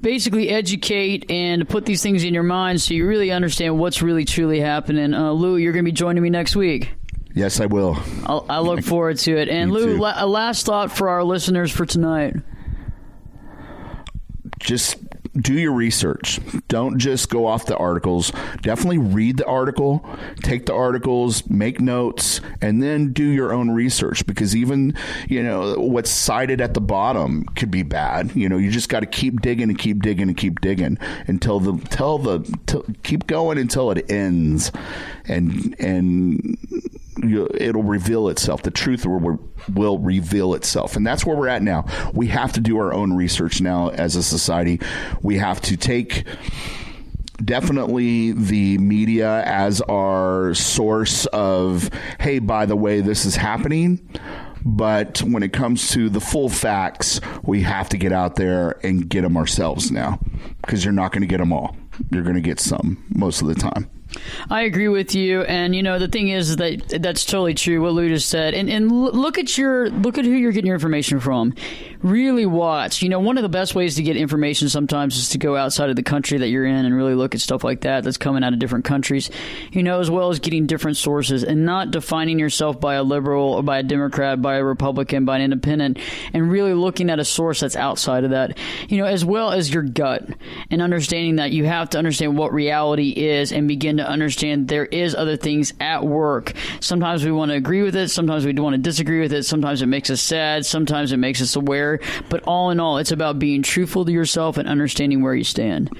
basically educate and put these things in your mind so you really understand what's really truly happening. Lou, you're going to be joining me next week. Yes, I will. I look forward to it. And Lou, a last thought for our listeners for tonight. Just do your research. Don't just go off the articles. Definitely read the article, take the articles, make notes, and then do your own research, because even, what's cited at the bottom could be bad. You just got to keep digging and keep digging and keep digging until keep going until it ends, and it'll reveal itself. The truth will reveal itself. And that's where we're at now. We have to do our own research now as a society. We have to take definitely the media as our source of, hey, by the way, this is happening. But when it comes to the full facts, we have to get out there and get them ourselves now, because you're not going to get them all. You're going to get some most of the time. I agree with you, and the thing is that that's totally true what Lou just said. And look at who you're getting your information from. Really watch. One of the best ways to get information sometimes is to go outside of the country that you're in and really look at stuff like that's coming out of different countries. As well as getting different sources and not defining yourself by a liberal or by a Democrat, by a Republican, by an independent, and really looking at a source that's outside of that. As well as your gut and understanding that you have to understand what reality is and begin to understand there is other things at work. Sometimes we want to agree with it. Sometimes we want to disagree with it. Sometimes it makes us sad. Sometimes it makes us aware. But all in all, it's about being truthful to yourself and understanding where you stand.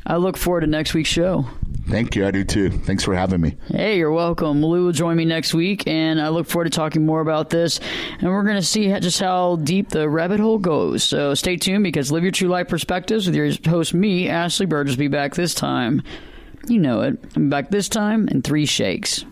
I look forward to next week's show. Thank you. I do too. Thanks for having me. Hey, you're welcome. Lou will join me next week, and I look forward to talking more about this. And we're going to see just how deep the rabbit hole goes. So stay tuned, because Live Your True Life Perspectives with your host, me, Ashley Burgess, be back this time. You know it. I'm back this time in 3 shakes.